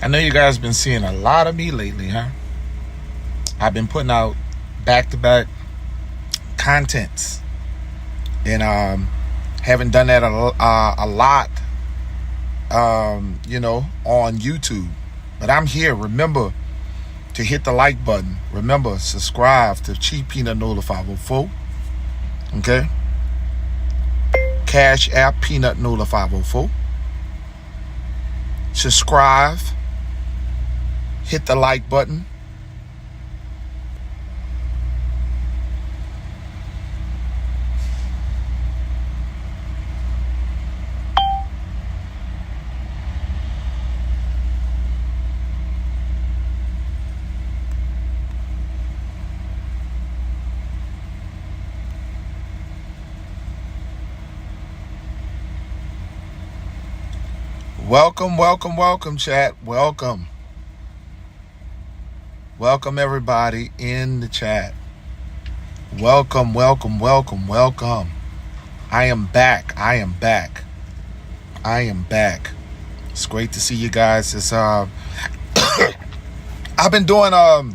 I know you guys been seeing a lot of me lately, huh? I've been putting out back-to-back contents, and haven't done that a lot, on YouTube. But I'm here. Remember to hit the like button. Remember, subscribe to Chief Peanut Nola 504. Okay? Cash App Peanut Nola 504. Subscribe. Hit the like button. Welcome, chat. Welcome everybody in the chat. Welcome. I am back. It's great to see you guys. It's I've been doing I've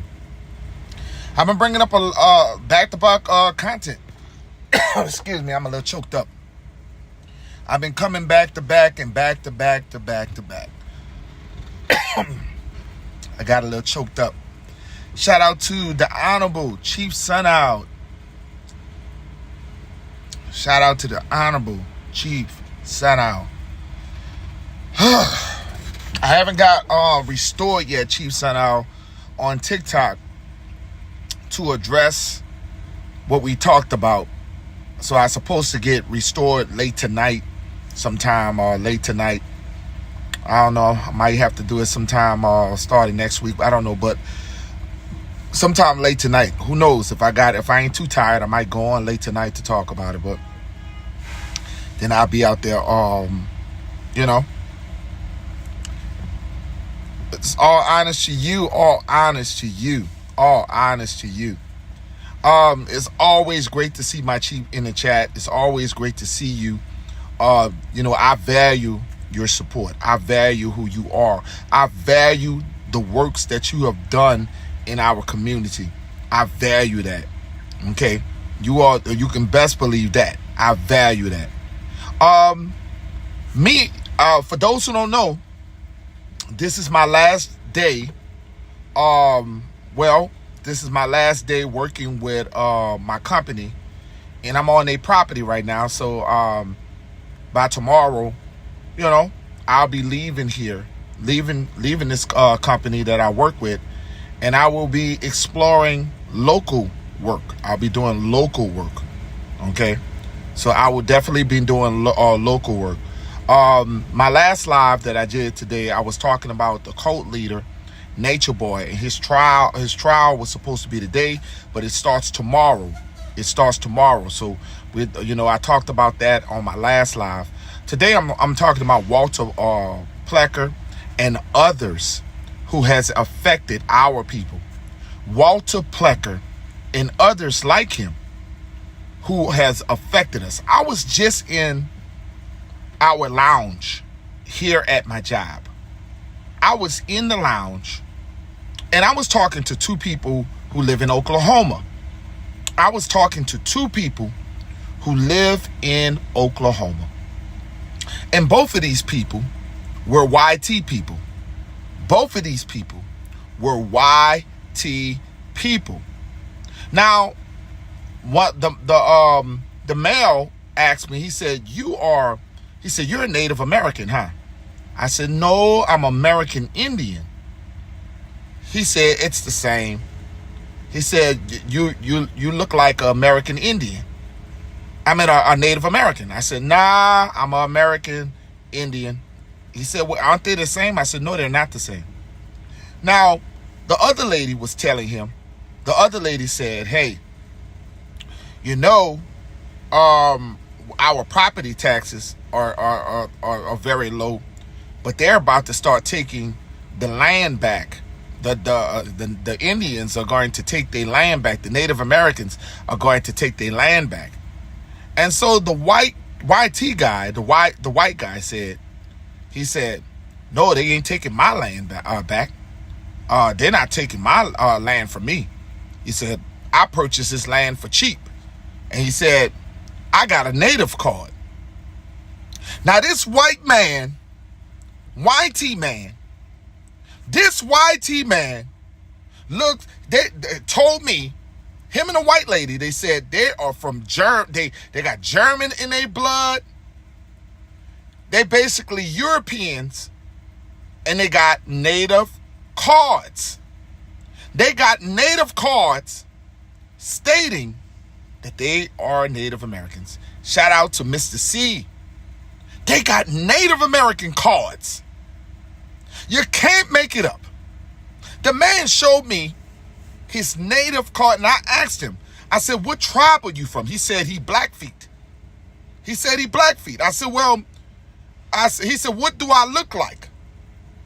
been bringing up a back-to-back content. Excuse me, I'm a little choked up. I've been coming back to back. I got a little choked up. Shout out to the Honorable Chief Sunout. I haven't got restored yet, Chief Sunout, on TikTok to address what we talked about. So I'm supposed to get restored late tonight. Sometime late tonight. I don't know. I might have to do it sometime starting next week. I don't know, but sometime late tonight. Who knows? If I ain't too tired, I might go on late tonight to talk about it. But then I'll be out there. It's all honest to you. It's always great to see my chief in the chat. It's always great to see you. I value your support. I value who you are. I value the works that you have done in our community. I value that. Okay? You can best believe that. I value that. For those who don't know, this is my last day. This is my last day working with my company, and I'm on a property right now. So by tomorrow, I'll be leaving here, leaving this company that I work with, and I will be exploring local work. I'll be doing local work. Okay, so I will definitely be doing local work. My last live that I did today, I was talking about the cult leader, Nature Boy, and his trial was supposed to be today, but it starts tomorrow. So I talked about that on my last live. Today I'm talking about Walter Plecker and others who has affected our people. Walter Plecker and others like him who has affected us. I was just in our lounge here at my job. I was in the lounge, and I was talking to two people who live in Oklahoma. And both of these people were YT people. Now, what the male asked me, he said, you're a Native American, huh? I said, no, I'm American Indian. He said, it's the same. He said, you look like an American Indian. I mean, a Native American. I said, nah, I'm an American Indian. He said, well, aren't they the same? I said, no, they're not the same. Now, the other lady was telling him, the other lady said, hey, our property taxes are very low, but they're about to start taking the land back. The Indians are going to take their land back. The Native Americans are going to take their land back. And so the white guy said, No, they ain't taking my land back. They're not taking my land from me. He said, I purchased this land for cheap. And he said, I got a native card. Now this white man, YT man, this YT man looked, they told me, him and the white lady, they said they are from they got German in their blood. They basically Europeans, and they got native cards. They got native cards stating that they are Native Americans. Shout out to Mr. C. They got Native American cards. You can't make it up. The man showed me his native card, and I asked him, I said, what tribe are you from? He said he Blackfeet. He said he Blackfeet. I said, well, he said, what do I look like?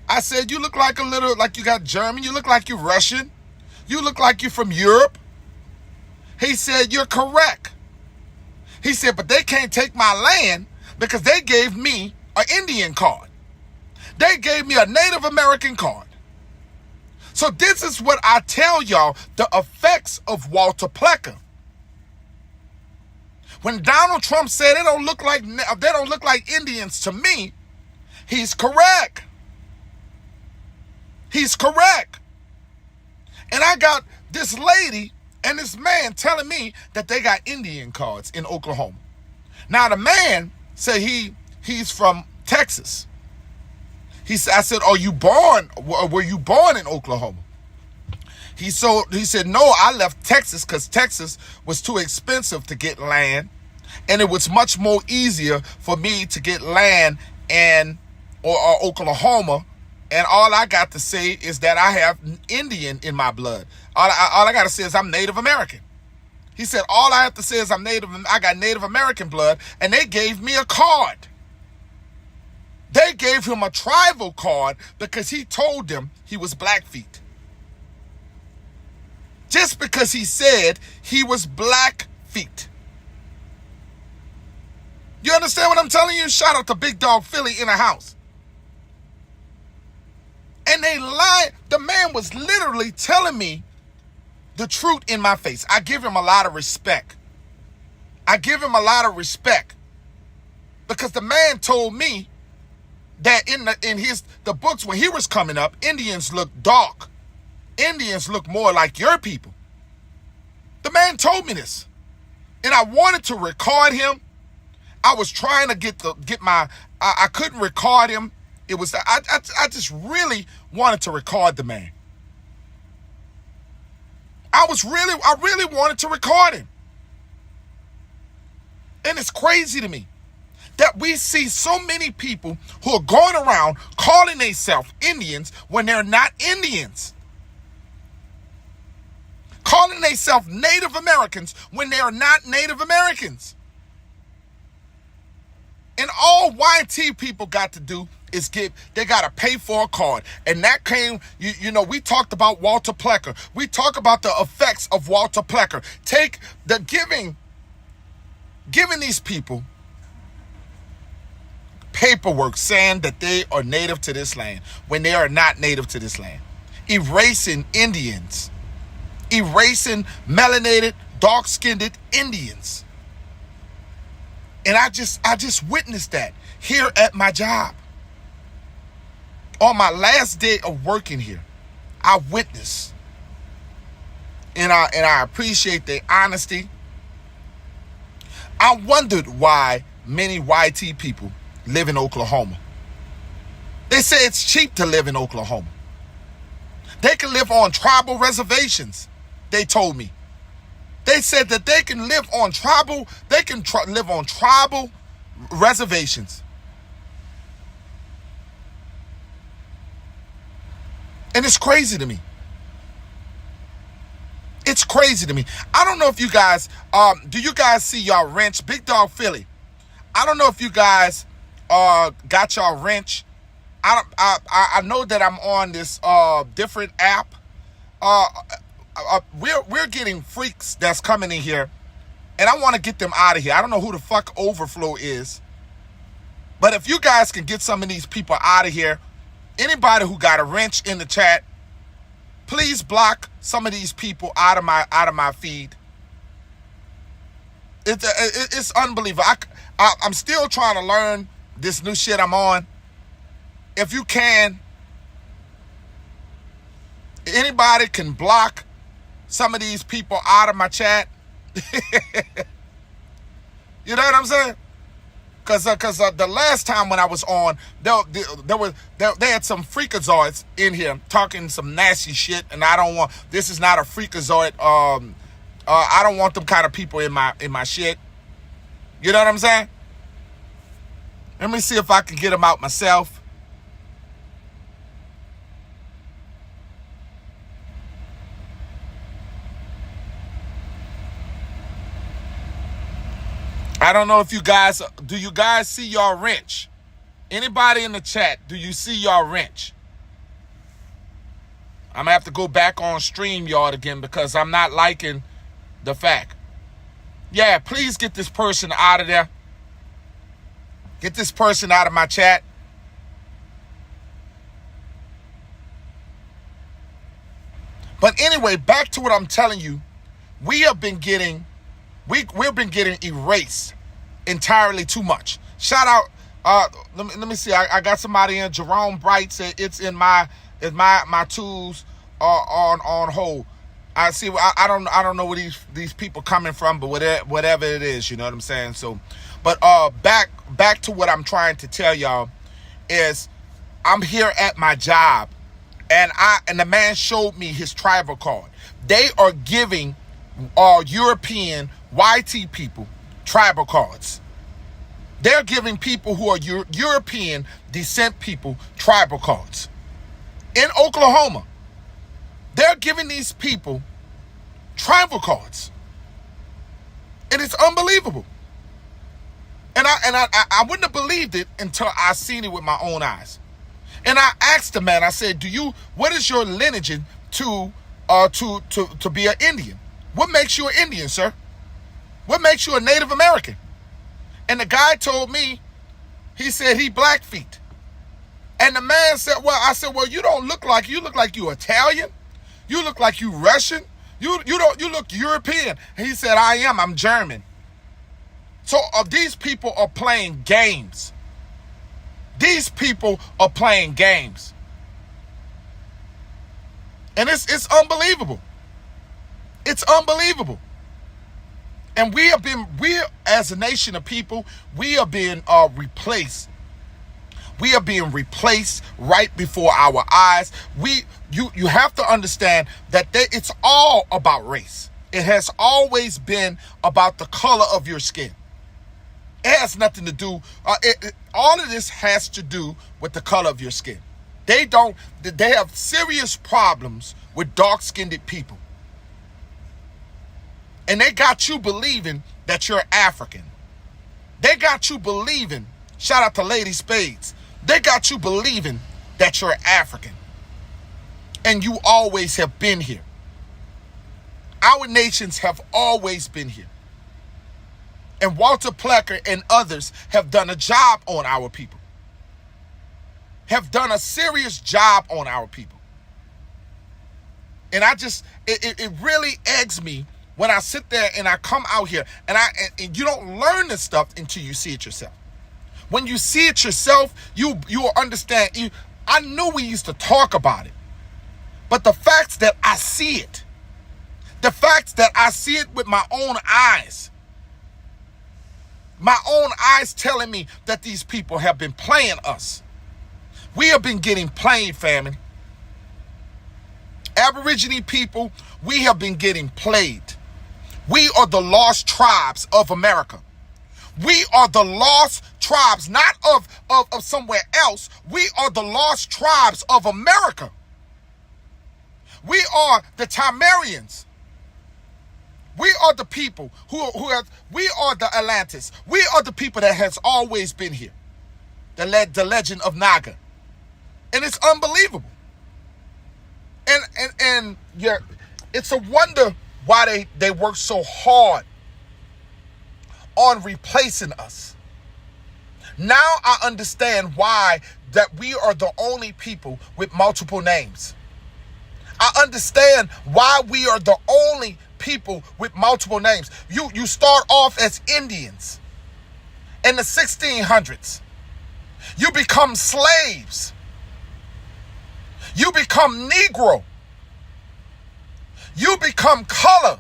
I said, you look like a little, like you got German. You look like you're Russian. You look like you're from Europe. He said, you're correct. He said, but they can't take my land because they gave me an Indian card. They gave me a Native American card. So this is what I tell y'all, the effects of Walter Plecker. When Donald Trump said they don't look like Indians to me, he's correct. He's correct. And I got this lady and this man telling me that they got Indian cards in Oklahoma. Now the man said he's from Texas. I said, were you born in Oklahoma? He said, no, I left Texas because Texas was too expensive to get land. And it was much more easier for me to get land in or Oklahoma. And all I got to say is that I have Indian in my blood. All I got to say is I'm Native American. He said, all I have to say is I got Native American blood. And they gave me a card. They gave him a tribal card because he told them he was Blackfeet. Just because he said he was Blackfeet. You understand what I'm telling you? Shout out to Big Dog Philly in the house. And they lied. The man was literally telling me the truth in my face. I give him a lot of respect. Because the man told me that in the books when he was coming up, Indians look dark. Indians look more like your people. The man told me this. And I wanted to record him. I was trying to I couldn't record him. It was I just really wanted to record the man. I really wanted to record him. And it's crazy to me that we see so many people who are going around calling themselves Indians when they're not Indians. Calling themselves Native Americans when they are not Native Americans. And all YT people got to do is they got to pay for a card. And that came, we talked about Walter Plecker. We talk about the effects of Walter Plecker. Take the giving these people paperwork saying that they are native to this land when they are not native to this land. Erasing Indians. Erasing melanated, dark-skinned Indians. And I just witnessed that here at my job. On my last day of working here, I witnessed. And I appreciate their honesty. I wondered why many YT people live in Oklahoma. They say it's cheap to live in Oklahoma. They can live on tribal reservations, they told me. They said that they can live on tribal reservations. And it's crazy to me. It's crazy to me. I don't know if you guys, do you guys see y'all wrench? Big Dog Philly. I don't know if you guys got y'all wrench. I know that I'm on this different app. We're getting freaks that's coming in here, and I want to get them out of here. I don't know who the fuck Overflow is, but if you guys can get some of these people out of here, Anybody who got a wrench in the chat, please block some of these people out of my feed. It's unbelievable. I'm still trying to learn this new shit I'm on. If you can, anybody can block some of these people out of my chat. You know what I'm saying? Because the last time when I was on, they had some freakazoids in here talking some nasty shit, and I don't want. This is not a freakazoid. I don't want them kind of people in my shit. You know what I'm saying? Let me see if I can get them out myself. I don't know if do you guys see your wrench? Anybody in the chat, do you see your wrench? I'm gonna have to go back on StreamYard again because I'm not liking the fact. Yeah, please get this person out of there. Get this person out of my chat. But anyway, back to what I'm telling you. We've been getting erased entirely too much. Shout out, let me see. I got somebody in. Jerome Bright said it's in my tools are on hold. I see. I don't know where these people coming from, but whatever it is, you know what I'm saying. So, but back to what I'm trying to tell y'all is, I'm here at my job, and the man showed me his tribal card. They are giving European YT people tribal cards. They're giving people who are European descent people tribal cards. In Oklahoma, they're giving these people tribal cards. And it's unbelievable. And I wouldn't have believed it until I seen it with my own eyes. And I asked the man, I said, what is your lineage to be an Indian? What makes you an Indian, sir? What makes you a Native American? And the guy told me, he said he Blackfeet. And the man said, I said, you don't look like you Italian. You look like you Russian. You look European. And he said, I'm German. So these people are playing games. These people are playing games. And it's unbelievable. It's unbelievable. And we as a nation of people, we are being replaced. We are being replaced right before our eyes. You have to understand that it's all about race. It has always been about the color of your skin. It has nothing to do. All of this has to do with the color of your skin. They have serious problems with dark-skinned people. And they got you believing that you're African. They got you believing, shout out to Lady Spades, they got you believing that you're African. And you always have been here. Our nations have always been here. And Walter Plecker and others have done a job on our people. Have done a serious job on our people. And it really eggs me when I sit there and I come out here and you don't learn this stuff until you see it yourself. When you see it yourself, you will understand. I knew we used to talk about it, but the facts that I see it, the facts that I see it with my own eyes telling me that these people have been playing us. We have been getting played, family. Aborigine people, we have been getting played. We are the lost tribes of America. We are the lost tribes, not of somewhere else. We are the lost tribes of America. We are the Tamarians. We are the people we are the Atlantis. We are the people that has always been here. The legend of Naga. And it's unbelievable. And yeah, it's a wonder why they work so hard on replacing us. Now I understand why that we are the only people with multiple names. I understand why we are the only people with multiple names. You start off as Indians in the 1600s. You become slaves. You become Negro. You become color.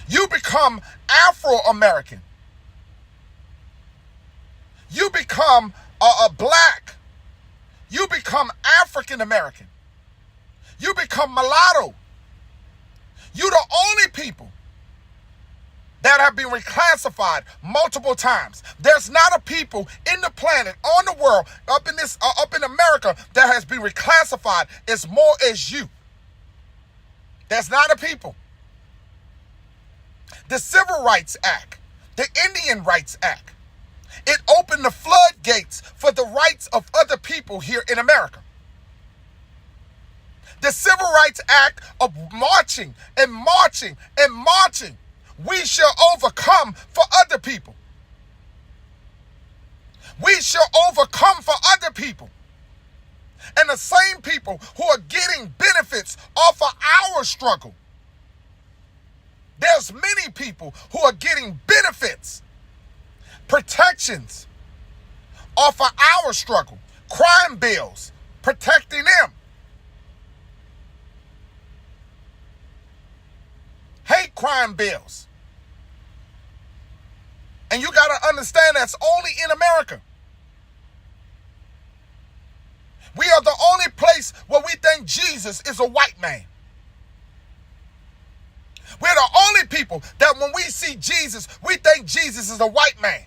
You become Afro-American. You become a black. You become African-American. You become mulatto. You're the only people that have been reclassified multiple times. There's not a people in the planet, on the world, up in America that has been reclassified as more as you. There's not a people. The Civil Rights Act, the Indian Rights Act, it opened the floodgates for the rights of other people here in America. The Civil Rights Act of marching and marching and marching. We shall overcome for other people. We shall overcome for other people. And the same people who are getting benefits off of our struggle. There's many people who are getting benefits, protections off of our struggle. Crime bills, protecting them. Hate crime bills. And you got to understand that's only in America. We are the only place where we think Jesus is a white man. We're the only people that when we see Jesus, we think Jesus is a white man.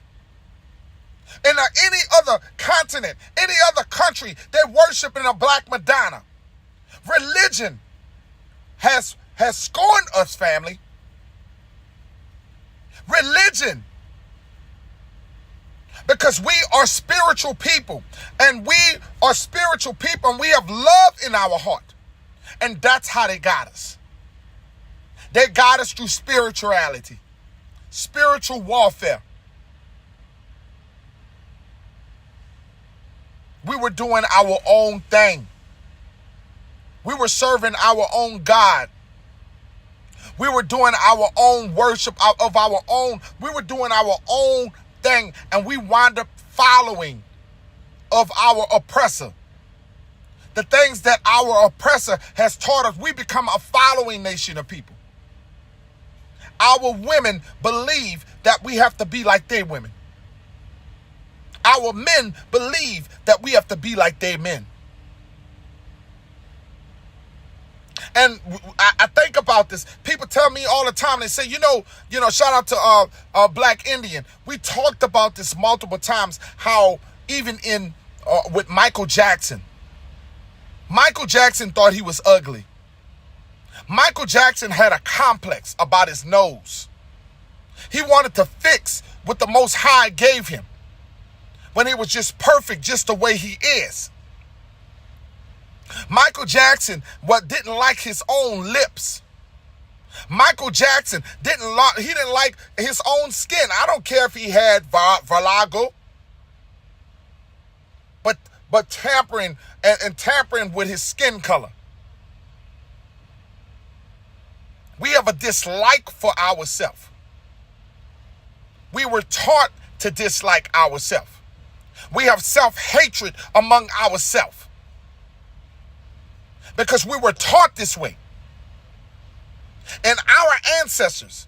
In any other continent, any other country, they're worshiping a black Madonna. Religion has scorned us, family. Religion. Because we are spiritual people. And we are spiritual people and we have love in our heart. And that's how they got us. They got us through spirituality. Spiritual warfare. We were doing our own thing. We were serving our own God. We were doing our own worship of our own. We were doing our own thing. And we wound up following of our oppressor. The things that our oppressor has taught us, we become a following nation of people. Our women believe that we have to be like their women. Our men believe that we have to be like their men. And I think about this. People tell me all the time, they say, you know, shout out to Black Indian. We talked about this multiple times, how even with Michael Jackson. Michael Jackson thought he was ugly. Michael Jackson had a complex about his nose. He wanted to fix what the Most High gave him when he was just perfect, just the way he is. Michael Jackson didn't like his own lips. Michael Jackson didn't like his own skin. I don't care if he had vitiligo, but tampering and tampering with his skin color. We have a dislike for ourselves. We were taught to dislike ourselves. We have self-hatred among ourselves because we were taught this way. And our ancestors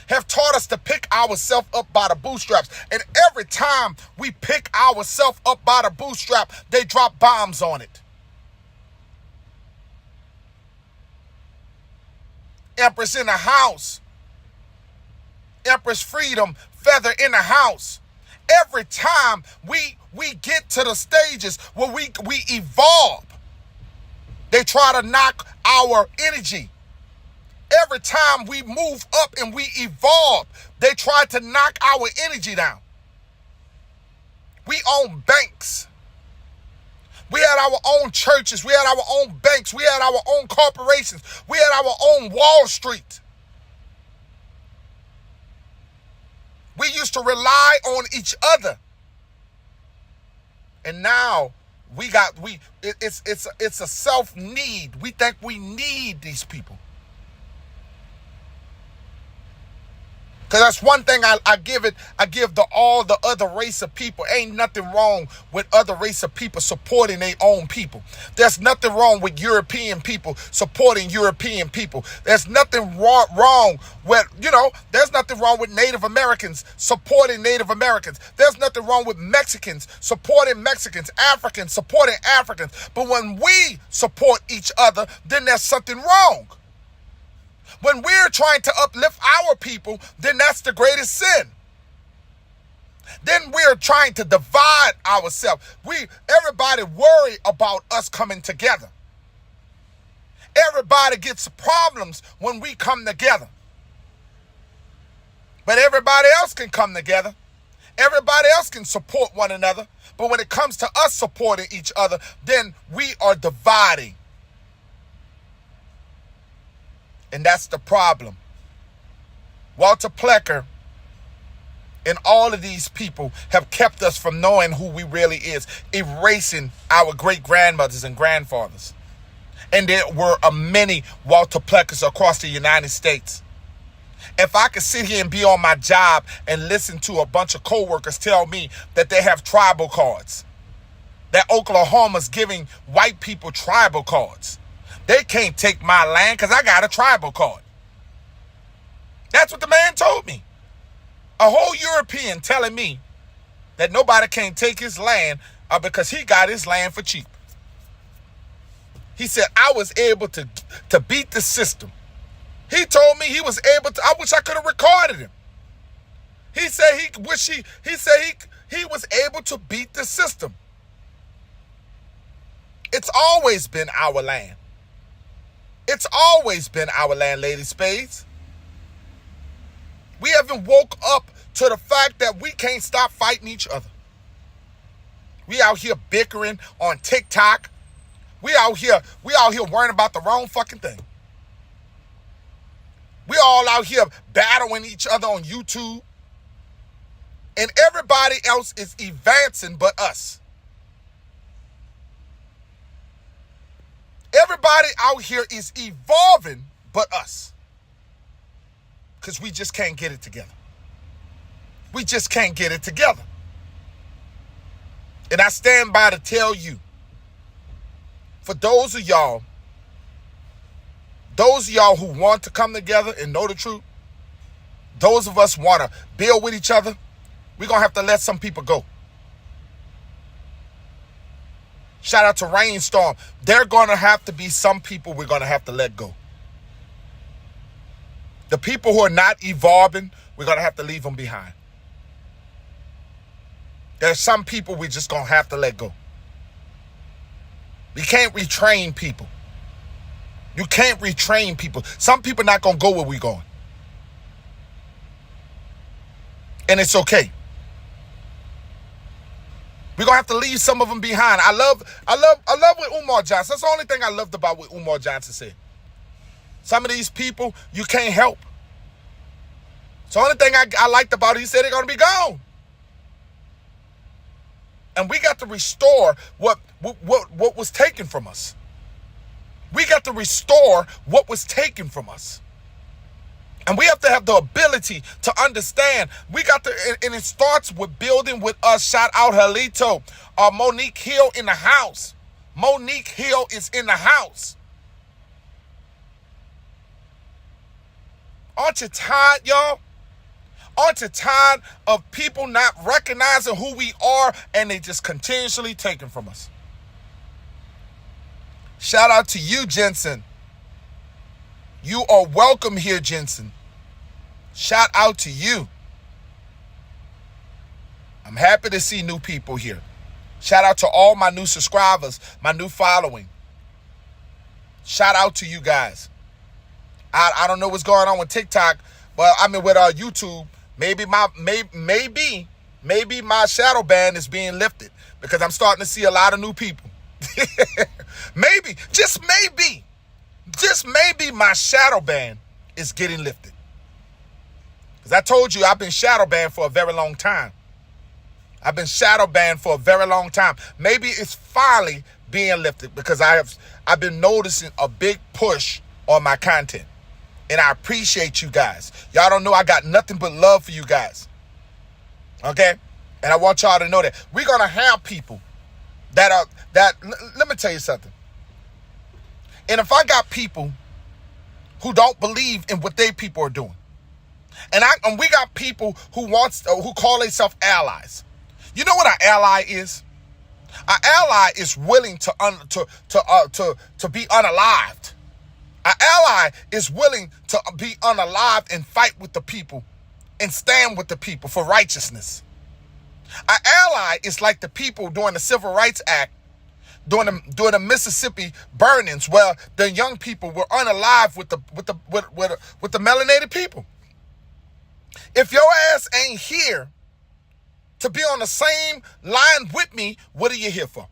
have taught us to pick ourselves up by the bootstraps. And every time we pick ourselves up by the bootstrap, they drop bombs on it. Empress in the house. Empress Freedom Feather in the house. Every time we get to the stages where we evolve, they try to knock our energy. Every time we move up and we evolve, they try to knock our energy down. We own banks. We had our own churches. We had our own banks. We had our own corporations. We had our own Wall Street. We used to rely on each other. And now It's a self-need. We think we need these people. Because that's one thing I give all the other race of people. Ain't nothing wrong with other race of people supporting their own people. There's nothing wrong with European people supporting European people. There's nothing wrong with, there's nothing wrong with Native Americans supporting Native Americans. There's nothing wrong with Mexicans supporting Mexicans, Africans supporting Africans. But when we support each other, then there's something wrong. When we're trying to uplift our people, then that's the greatest sin. Then we're trying to divide ourselves. Everybody worry about us coming together. Everybody gets problems when we come together. But everybody else can come together. Everybody else can support one another. But when it comes to us supporting each other, then we are dividing. And that's the problem. Walter Plecker and all of these people have kept us from knowing who we really is, erasing our great-grandmothers and grandfathers. And there were many Walter Pleckers across the United States. If I could sit here and be on my job and listen to a bunch of co-workers tell me that they have tribal cards, that Oklahoma's giving white people tribal cards, they can't take my land because I got a tribal card. That's what the man told me. A whole European telling me that nobody can take his land because he got his land for cheap. He said, I was able to beat the system. He told me he was able to, I wish I could have recorded him. He said he was able to beat the system. It's always been our land. It's always been our land, Lady Spades. We haven't woke up to the fact that we can't stop fighting each other. We out here bickering on TikTok. We out here worrying about the wrong fucking thing. We all out here battling each other on YouTube. And everybody else is advancing but us. Everybody out here is evolving but us. Because we just can't get it together. We just can't get it together. And I stand by to tell you, for those of y'all who want to come together and know the truth, those of us want to build with each other, we're going to have to let some people go. Shout out to Rainstorm. There are going to have to be some people we're going to have to let go. The people who are not evolving, we're going to have to leave them behind. There's some people we're just going to have to let go. We can't retrain people. You can't retrain people. Some people not going to go where we're going. And it's okay. We're going to have to leave some of them behind. I love what Umar Johnson. That's the only thing I loved about what Umar Johnson said. Some of these people you can't help. It's the only thing I liked about it. He said they're going to be gone. And we got to restore what was taken from us. We got to restore what was taken from us. And we have to have the ability to understand. We got to, and it starts with building with us. Shout out Halito. Monique Hill in the house. Monique Hill is in the house. Aren't you tired, y'all? Aren't you tired of people not recognizing who we are and they just continuously taking from us? Shout out to you, Jensen. You are welcome here, Jensen. Shout out to you. I'm happy to see new people here. Shout out to all my new subscribers, my new following. Shout out to you guys. I don't know what's going on with TikTok, but I mean with YouTube. Maybe my shadow ban is being lifted because I'm starting to see a lot of new people. Maybe, just maybe my shadow ban is getting lifted. Because I told you I've been shadow banned for a very long time. I've been shadow banned for a very long time. Maybe it's finally being lifted because I've been noticing a big push on my content. And I appreciate you guys. Y'all don't know I got nothing but love for you guys. Okay? And I want y'all to know that we're going to have people let me tell you something. And if I got people who don't believe in what they people are doing, and we got people who call themselves allies. You know what an ally is? An ally is willing to be unalived. An ally is willing to be unalived and fight with the people and stand with the people for righteousness. An ally is like the people during the Civil Rights Act, during the Mississippi burnings, where the young people were unalive with the melanated people. If your ass ain't here to be on the same line with me, what are you here for?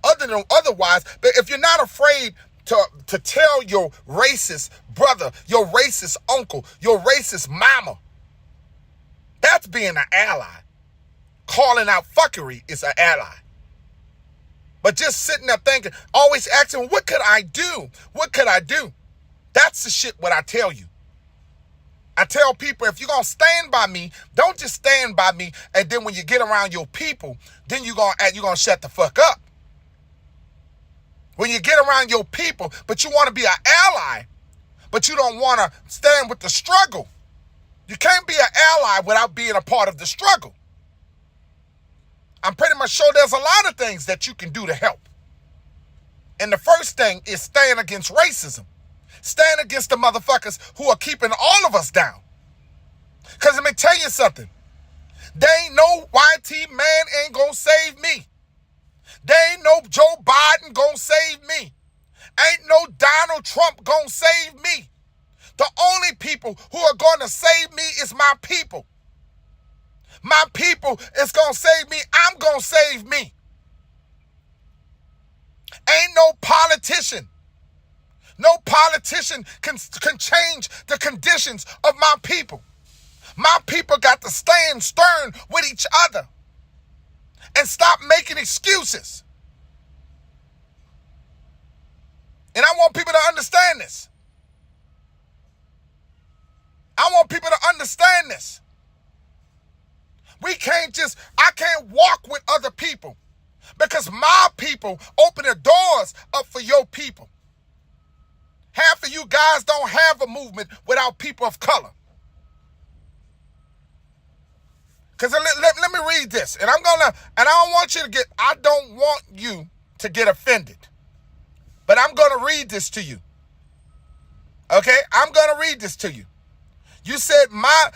Otherwise, but if you're not afraid to tell your racist brother, your racist uncle, your racist mama, that's being an ally. Calling out fuckery is an ally. But just sitting there thinking, always asking, what could I do? What could I do? That's the shit what I tell you. I tell people, if you're going to stand by me, don't just stand by me, and then when you get around your people, then you're going to shut the fuck up. When you get around your people, but you want to be an ally, but you don't want to stand with the struggle. You can't be an ally without being a part of the struggle. I'm pretty much sure there's a lot of things that you can do to help. And the first thing is stand against racism. Stand against the motherfuckers who are keeping all of us down. Because let me tell you something. There ain't no YT man ain't gonna save me. There ain't no Joe Biden gonna save me. Ain't no Donald Trump gonna save me. The only people who are gonna save me is my people. My people is gonna save me. I'm gonna save me. Ain't no politician. No politician can change the conditions of my people. My people got to stand stern with each other and stop making excuses. And I want people to understand this. I want people to understand this. I can't walk with other people because my people open the doors up for your people. Half of you guys don't have a movement without people of color. Because let me read this. And I don't want you to get offended. But I'm going to read this to you. Okay? I'm going to read this to you. You said I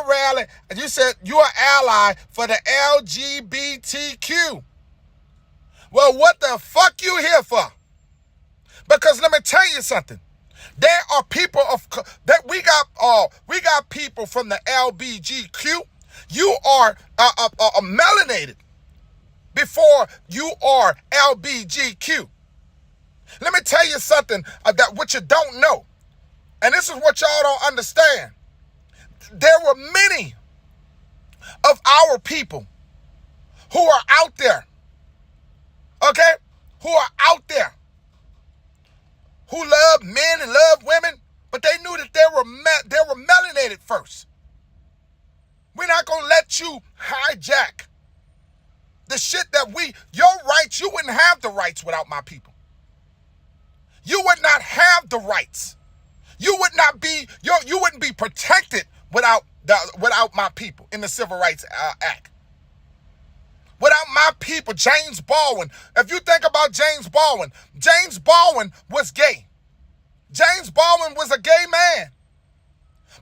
rally, and you said you're an ally for the LGBTQ. Well, what the fuck you here for? Because let me tell you something. There are people we got people from the LBGQ. You are melanated before you are LBGQ. Let me tell you something that what you don't know. And this is what y'all don't understand. There were many of our people who are out there, okay, who are out there, who love men and love women, but they knew that they were melanated first. We're not going to let you hijack the shit that your rights. You wouldn't have the rights without my people. You would not have the rights. You wouldn't be protected without my people in the Civil Rights Act. Without my people, James Baldwin. If you think about James Baldwin was gay. James Baldwin was a gay man.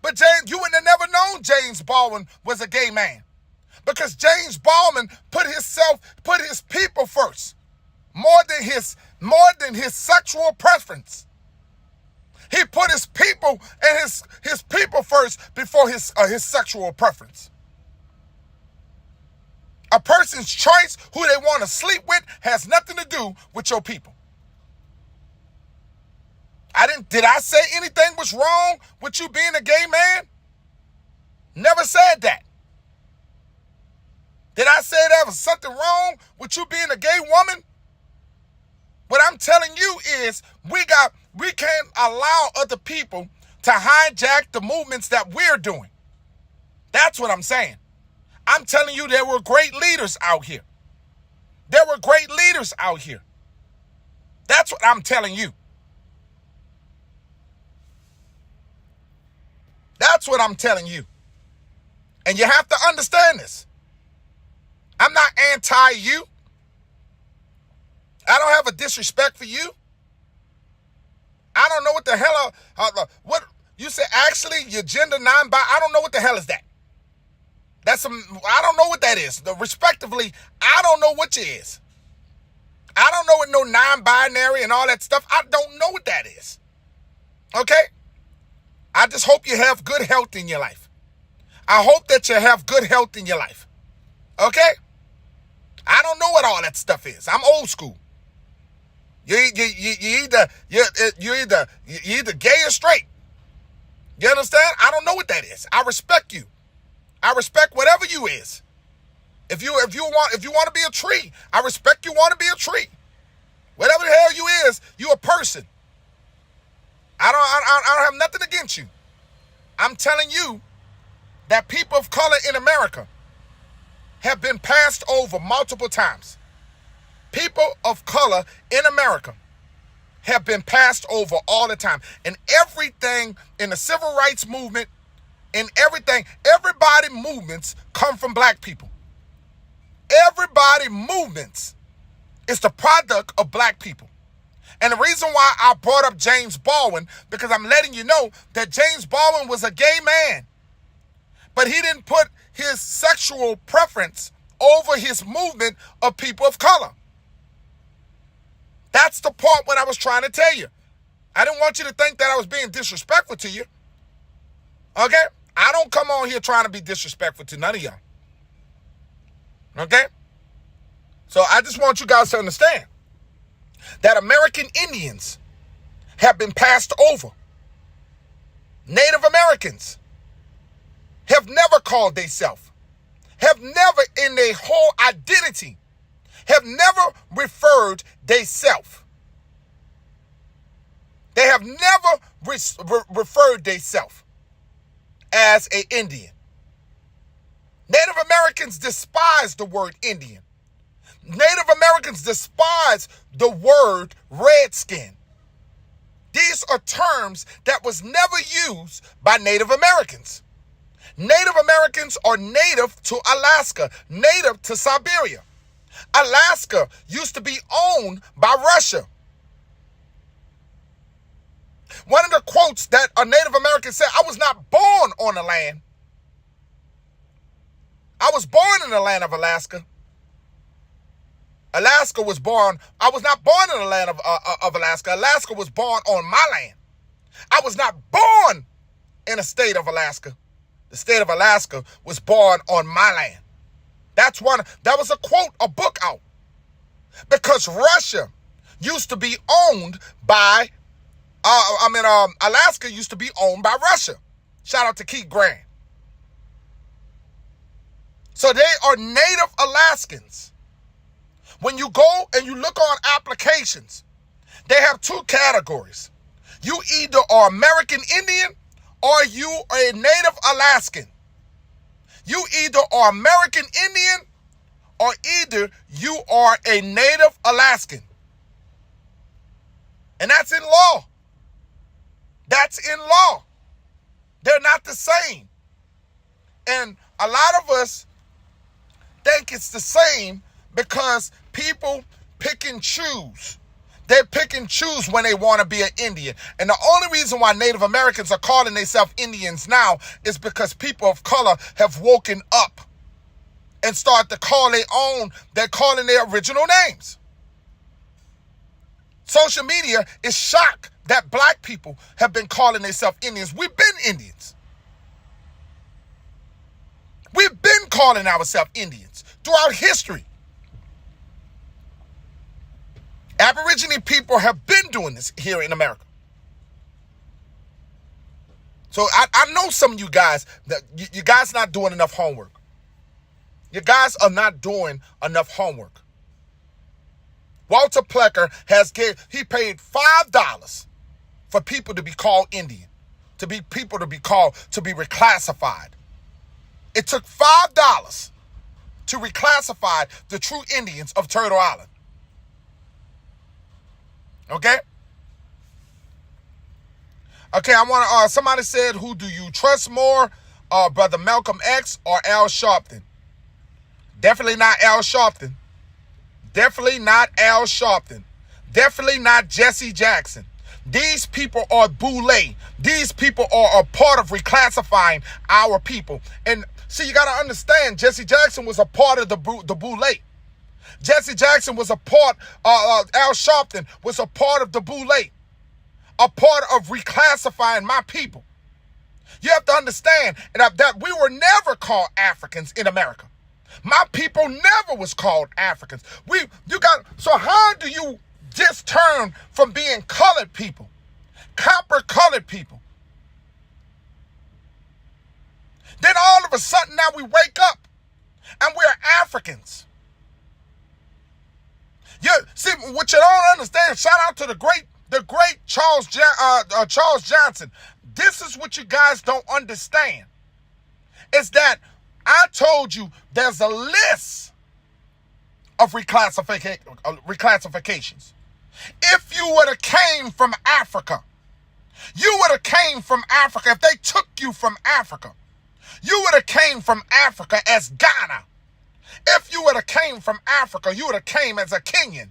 But you wouldn't have never known James Baldwin was a gay man. Because James Baldwin put his people first. More than his sexual preference. He put his people and his people first before his sexual preference. A person's choice, who they want to sleep with, has nothing to do with your people. Did I say anything was wrong with you being a gay man? Never said that. Did I say there was something wrong with you being a gay woman? What I'm telling you is we can't allow other people to hijack the movements that we're doing. That's what I'm saying. I'm telling you there were great leaders out here. There were great leaders out here. That's what I'm telling you. That's what I'm telling you. And you have to understand this. I'm not anti-you. I don't have a disrespect for you. I don't know what the hell, what you say, actually, your gender non-bi, I don't know what the hell is that. I don't know what that is. Respectively, I don't know what it is. I don't know what no non-binary and all that stuff. I don't know what that is. Okay? I just hope you have good health in your life. I hope that you have good health in your life. Okay? I don't know what all that stuff is. I'm old school. You're either gay or straight. You understand? I don't know what that is. I respect you. I respect whatever you is. If you want to be a tree, I respect you want to be a tree. Whatever the hell you is, you a person. I don't have nothing against you. I'm telling you that people of color in America have been passed over multiple times. People of color in America have been passed over all the time. And everything in the civil rights movement, in everything, everybody movements come from black people. Everybody movements is the product of black people. And the reason why I brought up James Baldwin, because I'm letting you know that James Baldwin was a gay man. But he didn't put his sexual preference over his movement of people of color. That's the part what I was trying to tell you. I didn't want you to think that I was being disrespectful to you. Okay? I don't come on here trying to be disrespectful to none of y'all. Okay? So I just want you guys to understand that American Indians have been passed over. Native Americans have never called themselves, have never in their whole identity, have never referred themselves. They have never referred themselves as an Indian. Native Americans despise the word Indian. Native Americans despise the word redskin. These are terms that was never used by Native Americans. Native Americans are native to Alaska, native to Siberia. Alaska used to be owned by Russia. One of the quotes that a Native American said, I was not born on the land. I was born in the land of Alaska. Alaska was born, I was not born in the land of Alaska. Alaska was born on my land. I was not born in the state of Alaska. The state of Alaska was born on my land. That was a quote, a book out. Because Russia used to be owned by, Alaska used to be owned by Russia. Shout out to Keith Grant. So they are native Alaskans. When you go and you look on applications, they have two categories. You either are American Indian or you are a native Alaskan. You either are American Indian or either you are a native Alaskan. And that's in law. That's in law. They're not the same. And a lot of us think it's the same because people pick and choose. They pick and choose when they want to be an Indian. And the only reason why Native Americans are calling themselves Indians now is because people of color have woken up and started to call they're calling their original names. Social media is shocked that black people have been calling themselves Indians. We've been Indians. We've been calling ourselves Indians throughout history. Aborigine people have been doing this here in America. So I know some of you guys, that you guys not doing enough homework. You guys are not doing enough homework. Walter Plecker he paid $5 for people to be called Indian, to be reclassified. It took $5 to reclassify the true Indians of Turtle Island. Okay? Okay, I want to, somebody said, who do you trust more, Brother Malcolm X or Al Sharpton? Definitely not Al Sharpton. Definitely not Al Sharpton. Definitely not Jesse Jackson. These people are boule. These people are a part of reclassifying our people. And see, you got to understand, Jesse Jackson was a part of the boule. Jesse Jackson was a part, Al Sharpton was a part of the boule, a part of reclassifying my people. You have to understand that we were never called Africans in America. My people never was called Africans. So how do you just turn from being colored people, copper colored people? Then all of a sudden now we wake up and we're Africans. See, what you don't understand, shout out to the great Charles Johnson. This is what you guys don't understand. Is that I told you there's a list of reclassifications. If you would have came from Africa, if they took you from Africa, you would have came from Africa as Ghana. If you would have came from Africa, you would have came as a Kenyan.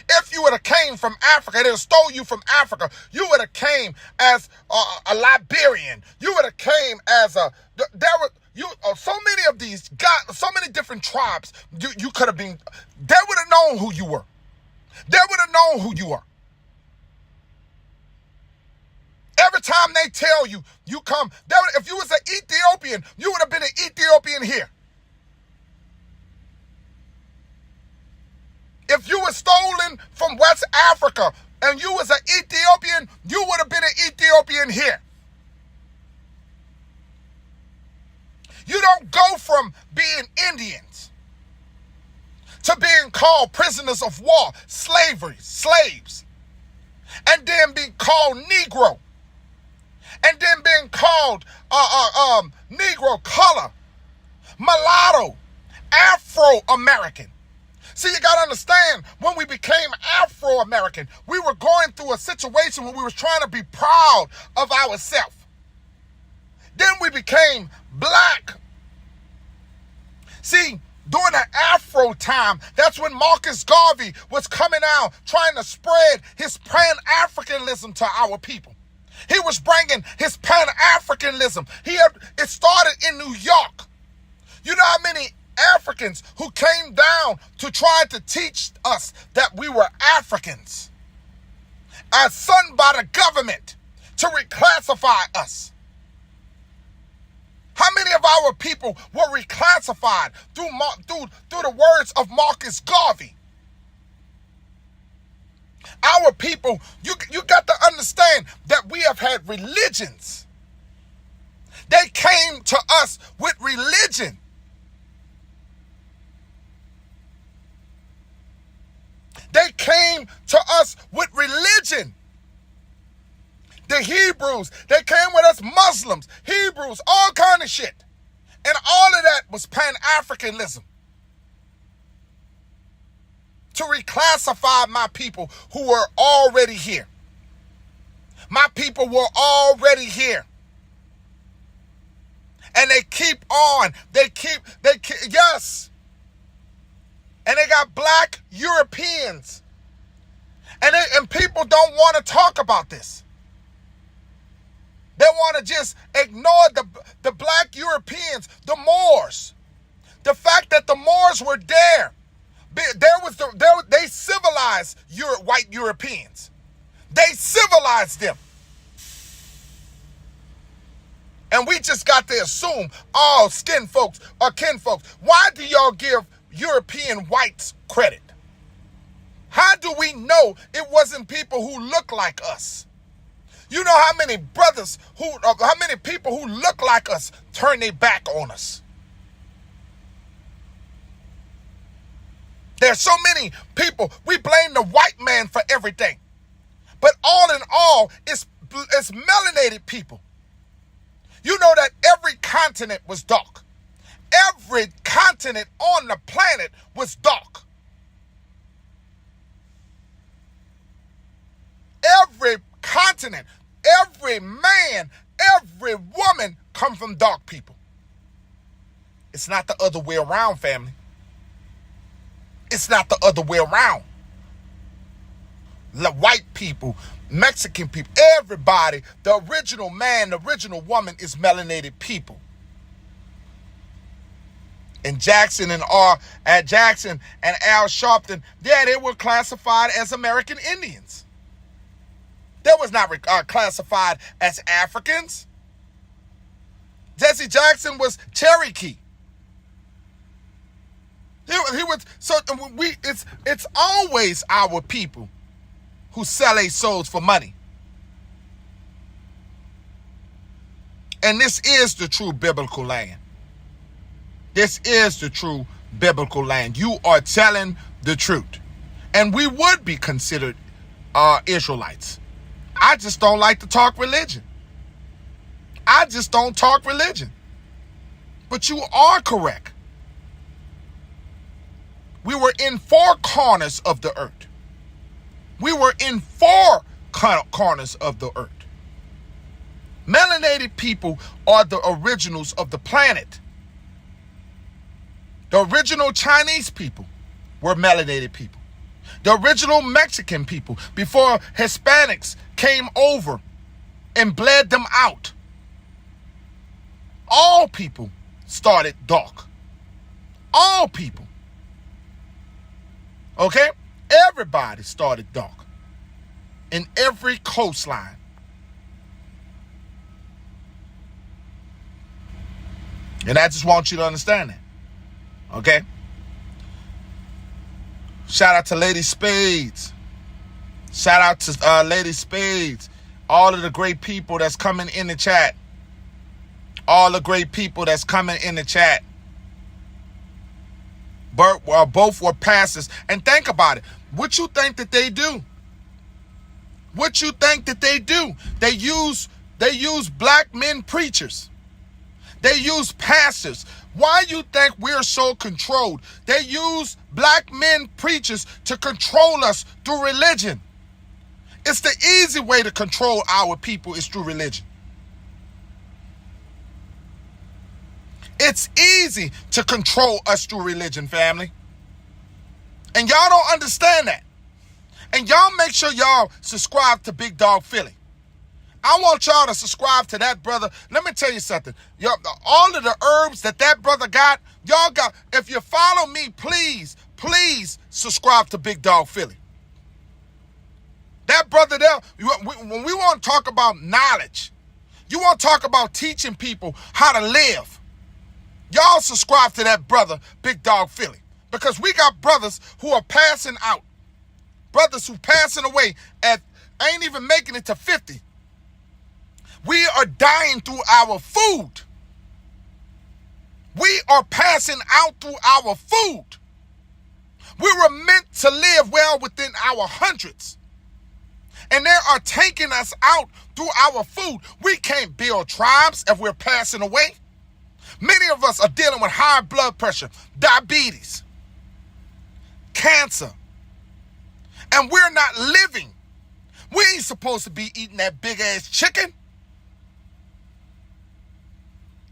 If you would have came from Africa, they stole you from Africa, you would have came as a Liberian. You would have came as so many of these, so many different tribes you could have been. They would have known who you were. They would have known who you are. Every time they tell you, you come, if you was an Ethiopian, you would have been an Ethiopian here. If you were stolen from West Africa and you was an Ethiopian, you would have been an Ethiopian here. You don't go from being Indians to being called prisoners of war, slaves, and then being called Negro, and then being called Negro, color, mulatto, Afro-American. See, you got to understand, when we became Afro-American, we were going through a situation where we were trying to be proud of ourselves. Then we became black. See, during the Afro time, that's when Marcus Garvey was coming out trying to spread his Pan-Africanism to our people. He was bringing his Pan-Africanism. It started in New York. You know how many Africans who came down to try to teach us that we were Africans, as sent by the government to reclassify us? How many of our people were reclassified through the words of Marcus Garvey? Our people, you got to understand that we have had religions. They came to us with religion. They came to us with religion. The Hebrews, they came with us, Muslims, Hebrews, all kind of shit. And all of that was Pan-Africanism. To reclassify my people who were already here. My people were already here. And they keep on. They keep, yes. And they got black Europeans. And people don't want to talk about this. They want to just ignore the black Europeans, the Moors. The fact that the Moors were there. They civilized white Europeans. They civilized them. And we just got to assume all skin folks are kin folks. Why do y'all give European whites credit? How do we know it wasn't people who look like us? You know how many people who look like us turn their back on us? There's so many people, we blame the white man for everything. But all in all, it's melanated people. You know that every continent was dark. Every continent on the planet was dark. Every continent, every man, every woman come from dark people. It's not the other way around, family. It's not the other way around. The white people, Mexican people, everybody, the original man, the original woman is melanated people. And Jackson and Al Sharpton, yeah, they were classified as American Indians. They was not classified as Africans. Jesse Jackson was Cherokee. He was so it's always our people who sell their souls for money. And this is the true biblical land. This is the true biblical land. You are telling the truth. And we would be considered Israelites. I just don't like to talk religion. I just don't talk religion. But you are correct. We were in four corners of the earth. We were in four corners of the earth. Melanated people are the originals of the planet. The original Chinese people were melanated people. The original Mexican people, before Hispanics came over and bled them out. All people started dark. All people. Okay? Everybody started dark. In every coastline. And I just want you to understand that. Okay? Shout out to Lady Spades. Shout out to Lady Spades. All of the great people that's coming in the chat. All the great people that's coming in the chat. Both were pastors. And think about it. What you think that they do? What you think that they do? They use black men preachers. They use pastors. Why you think we're so controlled? They use black men preachers to control us through religion. It's the easy way to control our people is through religion. It's easy to control us through religion, family. And y'all don't understand that. And y'all make sure y'all subscribe to Big Dog Philly. I want y'all to subscribe to that brother. Let me tell you something. All of the herbs that brother got, y'all got. If you follow me, please subscribe to Big Dog Philly. That brother there, when we want to talk about knowledge, you want to talk about teaching people how to live, y'all subscribe to that brother, Big Dog Philly. Because we got brothers who are passing out. Brothers who passing away ain't even making it to 50. We are dying through our food. We are passing out through our food. We were meant to live well within our hundreds. And they are taking us out through our food. We can't build tribes if we're passing away. Many of us are dealing with high blood pressure, diabetes, cancer. And we're not living. We ain't supposed to be eating that big ass chicken.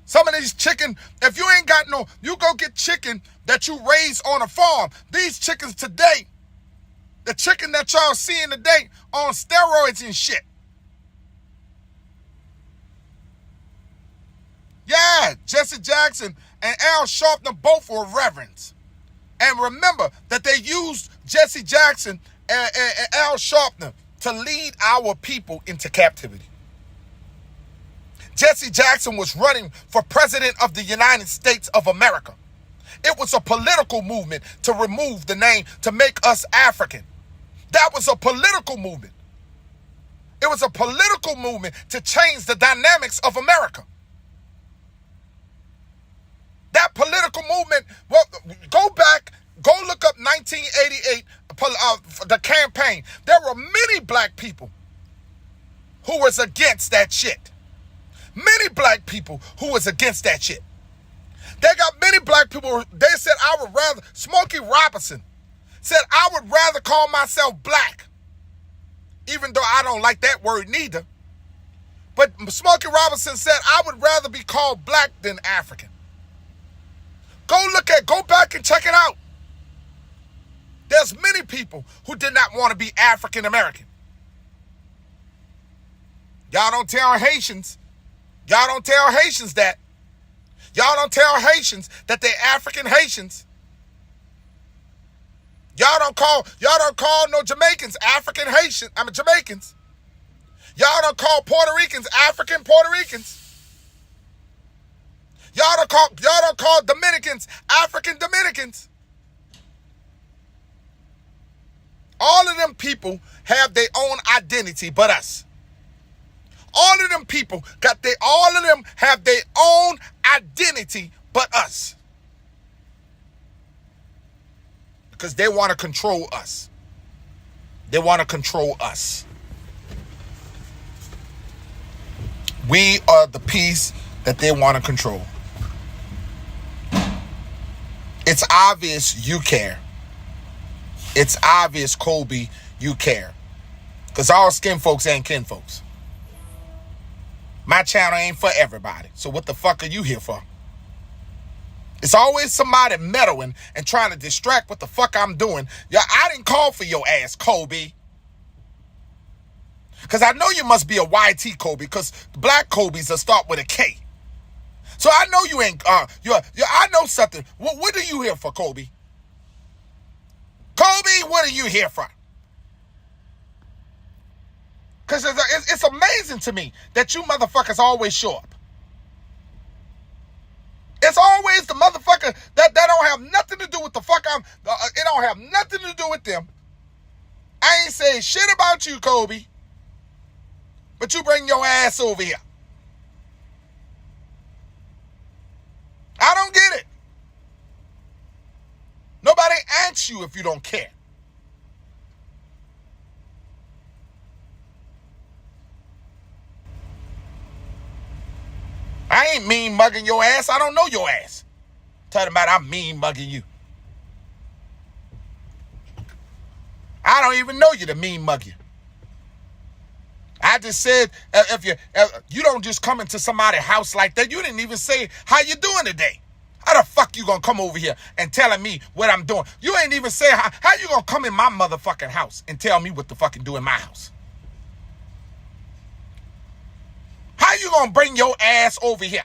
Some of these chicken, if you ain't got you go get chicken that you raise on a farm. These chickens today, the chicken that y'all seeing today on steroids and shit. Yeah, Jesse Jackson and Al Sharpton both were reverends. And remember that they used Jesse Jackson and Al Sharpton to lead our people into captivity. Jesse Jackson was running for president of the United States of America. It was a political movement to remove the name, to make us African. That was a political movement. It was a political movement to change the dynamics of America. That political movement, well, go back, go look up 1988, the campaign, there were many black people who was against that shit. Many black people who was against that shit. They got many black people, they said, I would rather, Smokey Robinson said, I would rather call myself black, even though I don't like that word neither. But Smokey Robinson said, I would rather be called black than African. Go back and check it out. There's many people who did not want to be African American. Y'all don't tell Haitians. Y'all don't tell Haitians that. Y'all don't tell Haitians that they're African Haitians. Y'all don't call no Jamaicans African Haitian. Jamaicans. Y'all don't call Puerto Ricans African Puerto Ricans. Y'all don't call Dominicans African Dominicans. All of them people have their own identity but us. All of them people have their own identity but us. Because they want to control us. They want to control us. We are the piece that they want to control. It's obvious you care. It's obvious, Kobe, you care. Because all skin folks ain't kin folks. My channel ain't for everybody. So what the fuck are you here for? It's always somebody meddling and trying to distract what the fuck I'm doing. Yeah, I didn't call for your ass, Kobe. Because I know you must be a YT Kobe, because black Kobe's will start with a K. So I know you ain't, I know something. What are you here for, Kobe? Kobe, what are you here for? Because it's amazing to me that you motherfuckers always show up. It's always the motherfucker that don't have nothing to do with the fuck it don't have nothing to do with them. I ain't saying shit about you, Kobe. But you bring your ass over here. I don't get it. Nobody asks you if you don't care. I ain't mean mugging your ass. I don't know your ass. Talking about I'm mean mugging you. I don't even know you to mean mug you. I just said, if you don't just come into somebody's house like that, you didn't even say how you doing today. How the fuck you gonna come over here and telling me what I'm doing? You ain't even say how you gonna come in my motherfucking house and tell me what to fucking do in my house? How you gonna bring your ass over here?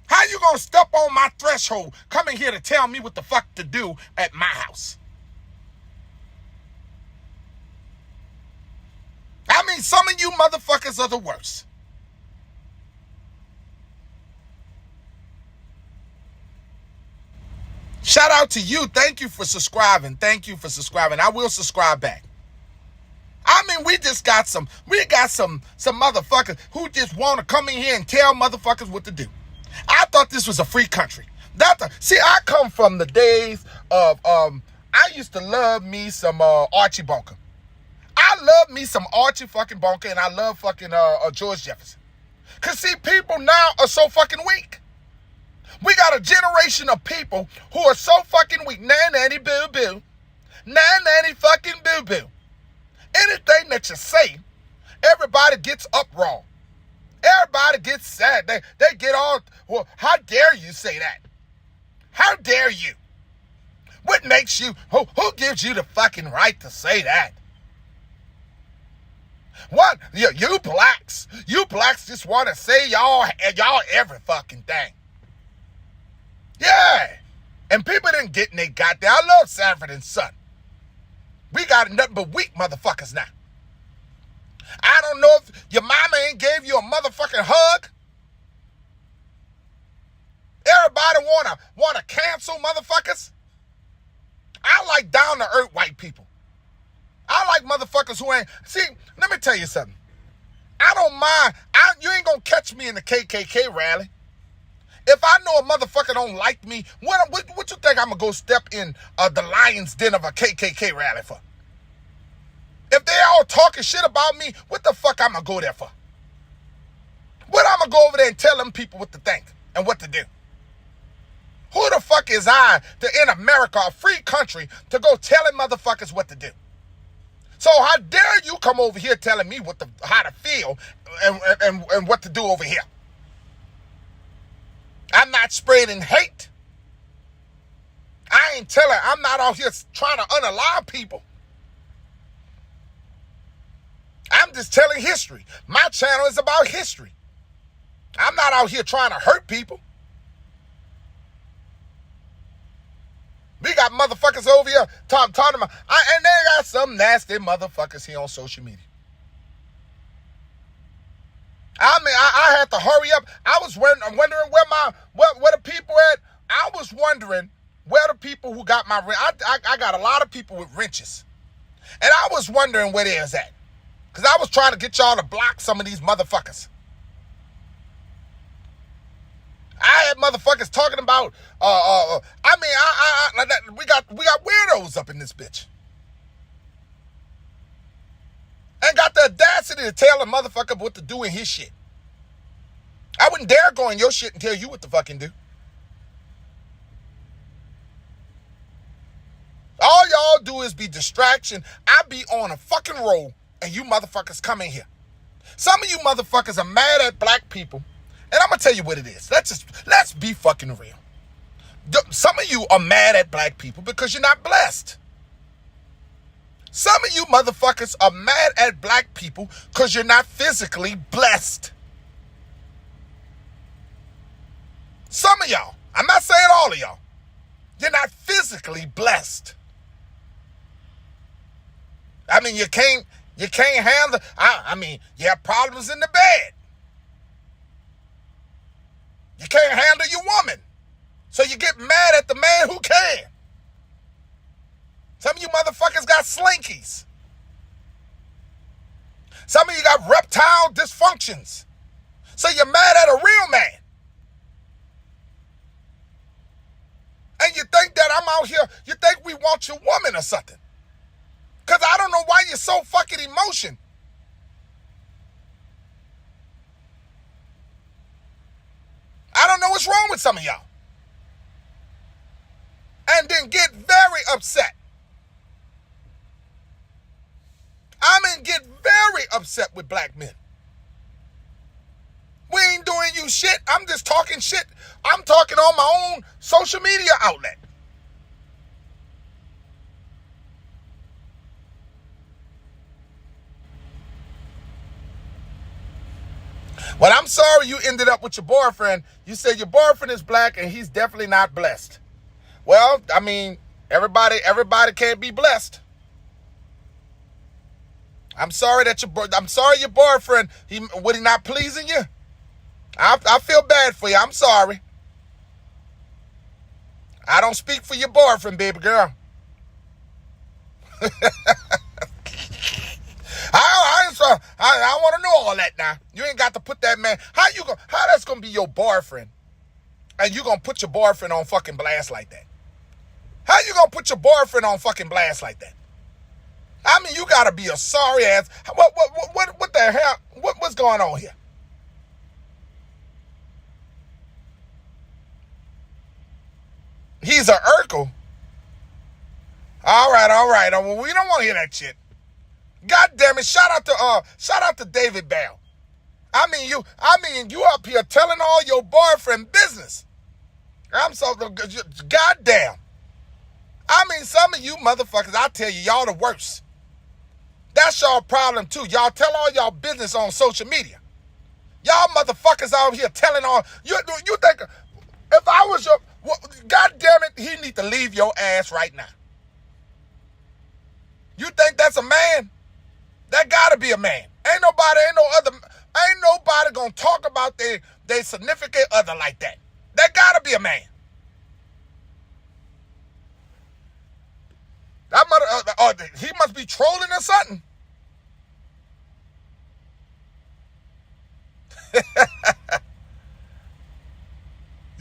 How you gonna step on my threshold, coming here to tell me what the fuck to do at my house? I mean, some of you motherfuckers are the worst. Shout out to you. Thank you for subscribing. Thank you for subscribing. I will subscribe back. I mean, we got some motherfuckers who just want to come in here and tell motherfuckers what to do. I thought this was a free country. See, I come from the days of, I used to love me some Archie Bunker. I love me some Archie fucking Bunker, and I love fucking George Jefferson. Because, see, people now are so fucking weak. We got a generation of people who are so fucking weak. Nanny boo boo. Nanny fucking boo boo. Anything that you say, everybody gets up wrong. Everybody gets sad. They get all, well, how dare you say that? How dare you? What makes you, who gives you the fucking right to say that? What? You blacks just want to say y'all every fucking thing. Yeah. And people didn't get in they got there. I love Sanford and Son. We got nothing but weak motherfuckers now. I don't know if your mama ain't gave you a motherfucking hug. Everybody wanna cancel motherfuckers. I like down to earth white people. I like motherfuckers who ain't. See, let me tell you something. I don't mind. You ain't gonna catch me in the KKK rally. If I know a motherfucker don't like me, what you think I'm going to go step in the lion's den of a KKK rally for? If they all talking shit about me, what the fuck I'm going to go there for? What I'm going to go over there and tell them people what to think and what to do? Who the fuck is I in America, a free country, to go telling motherfuckers what to do? So how dare you come over here telling me how to feel and what to do over here? I'm not spreading hate. I'm not out here trying to unalive people. I'm just telling history. My channel is about history. I'm not out here trying to hurt people. We got motherfuckers over here talking about, and they got some nasty motherfuckers here on social media. I mean, I had to hurry up. I was wondering where the people at. I was wondering where the people who got my wrench. I got a lot of people with wrenches. And I was wondering where they is at. Because I was trying to get y'all to block some of these motherfuckers. I had motherfuckers talking about, we got weirdos up in this bitch. And got the audacity to tell a motherfucker what to do in his shit. I wouldn't dare go in your shit and tell you what to fucking do. All y'all do is be distraction. I be on a fucking roll and you motherfuckers come in here. Some of you motherfuckers are mad at black people. And I'm going to tell you what it is. Let's be fucking real. Some of you are mad at black people because you're not blessed. Some of you motherfuckers are mad at black people because you're not physically blessed. Some of y'all, I'm not saying all of y'all, you're not physically blessed. I mean, you can't handle, you have problems in the bed. You can't handle your woman. So you get mad at the man who can. Some of you motherfuckers got slinkies. Some of you got reptile dysfunctions. So you're mad at a real man. And you think that I'm out here, you think we want your woman or something. Because I don't know why you're so fucking emotional. I don't know what's wrong with some of y'all. And then get very upset. Get very upset with black men. We ain't doing you shit. I'm just talking shit. I'm talking on my own social media outlet. Well, I'm sorry you ended up with your boyfriend. You said your boyfriend is black and he's definitely not blessed. Well, I mean, everybody can't be blessed. I'm sorry your boyfriend, he not pleasing you? I feel bad for you. I'm sorry. I don't speak for your boyfriend, baby girl. I want to know all that now. You ain't got to put that man. How that's gonna be your boyfriend? And you gonna put your boyfriend on fucking blast like that? How you gonna put your boyfriend on fucking blast like that? I mean, you gotta be a sorry ass. What the hell? What's going on here? He's a Urkel. All right. Well, we don't want to hear that shit. God damn it! Shout out to David Bell. I mean, you up here telling all your boyfriend business. I'm so goddamn. I mean, some of you motherfuckers, I tell you, y'all the worst. That's y'all problem too. Y'all tell all y'all business on social media. Y'all motherfuckers out here telling all you think if I was your, God damn it, he need to leave your ass right now. You think that's a man? That gotta be a man. Ain't nobody gonna talk about their significant other like that. That gotta be a man. He must be trolling or something.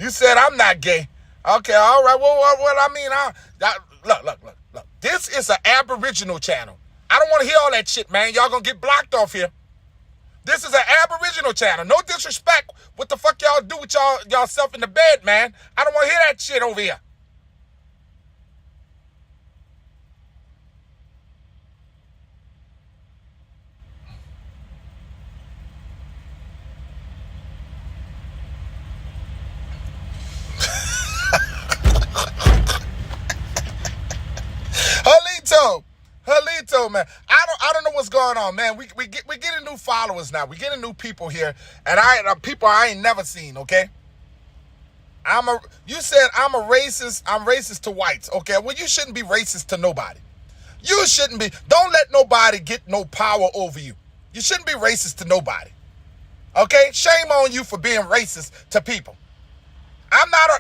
You said I'm not gay. Okay, all right. Well, what I mean, look. This is an Aboriginal channel. I don't want to hear all that shit, man. Y'all gonna get blocked off here. This is an Aboriginal channel. No disrespect. What the fuck y'all do with y'all self in the bed, man? I don't want to hear that shit over here. Halito, man. I don't know what's going on, man. We getting new followers now. We getting new people here, and people I ain't never seen. Okay. You said I'm a racist. I'm racist to whites. Okay. Well, you shouldn't be racist to nobody. You shouldn't be. Don't let nobody get no power over you. You shouldn't be racist to nobody. Okay. Shame on you for being racist to people. I'm not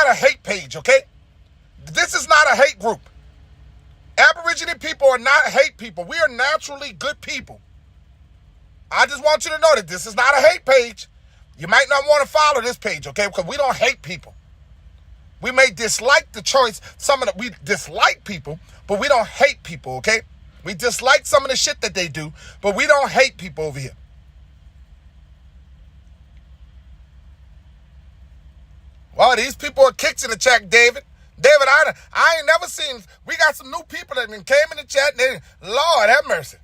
a hate page. Okay. This is not a hate group. Aborigine people are not hate people. We are naturally good people. I just want you to know that this is not a hate page. You might not want to follow this page, okay? Because we don't hate people. We may dislike the choice. We dislike people, but we don't hate people, okay? We dislike some of the shit that they do, but we don't hate people over here. Well, these people are kicks in the chat, David. David, I ain't never seen. We got some new people that came in the chat. And Lord have mercy.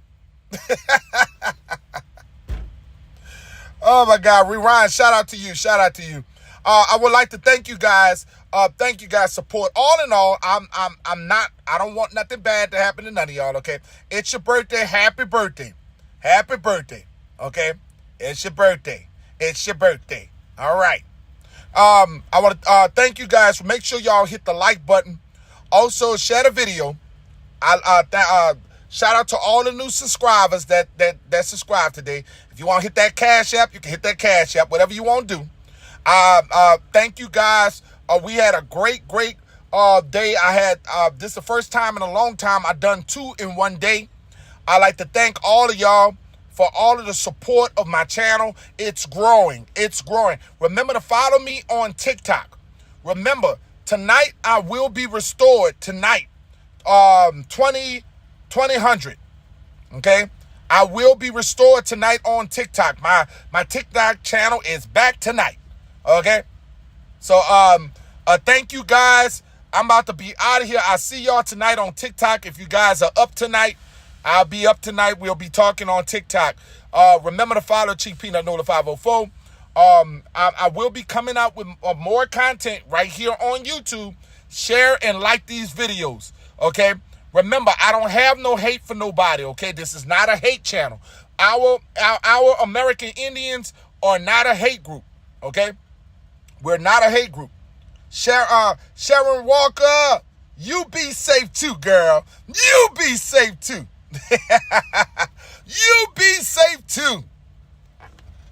Oh my God, Rewind. Shout out to you. Shout out to you. I would like to thank you guys. Thank you guys' support. All in all, I don't want nothing bad to happen to none of y'all. Okay, it's your birthday. Happy birthday. Happy birthday. Okay, it's your birthday. It's your birthday. All right. I want to thank you guys. Make sure y'all hit the like button. Also, share the video. Shout out to all the new subscribers that subscribed today. If you want to hit that Cash App, you can hit that Cash App. Whatever you want to do. Thank you guys. We had a great day. I had this is the first time in a long time I've done 2 in one day. I'd like to thank all of y'all for all of the support of my channel. It's growing. It's growing. Remember to follow me on TikTok. Remember, tonight I will be restored. Tonight, 2000. Okay? I will be restored tonight on TikTok. My TikTok channel is back tonight. Okay? So, thank you guys. I'm about to be out of here. I'll see y'all tonight on TikTok. If you guys are up tonight, I'll be up tonight. We'll be talking on TikTok. Remember to follow Chief Peanut Nola 504. I will be coming out with more content right here on YouTube. Share and like these videos. Okay? Remember, I don't have no hate for nobody. Okay? This is not a hate channel. Our American Indians are not a hate group. Okay? We're not a hate group. Sharon Walker, you be safe too, girl. You be safe too. You be safe too.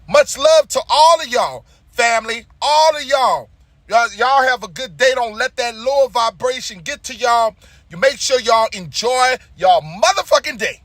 Much love to all of y'all, family. All of y'all. Y'all have a good day. Don't let that lower vibration get to y'all. You make sure y'all enjoy y'all motherfucking day.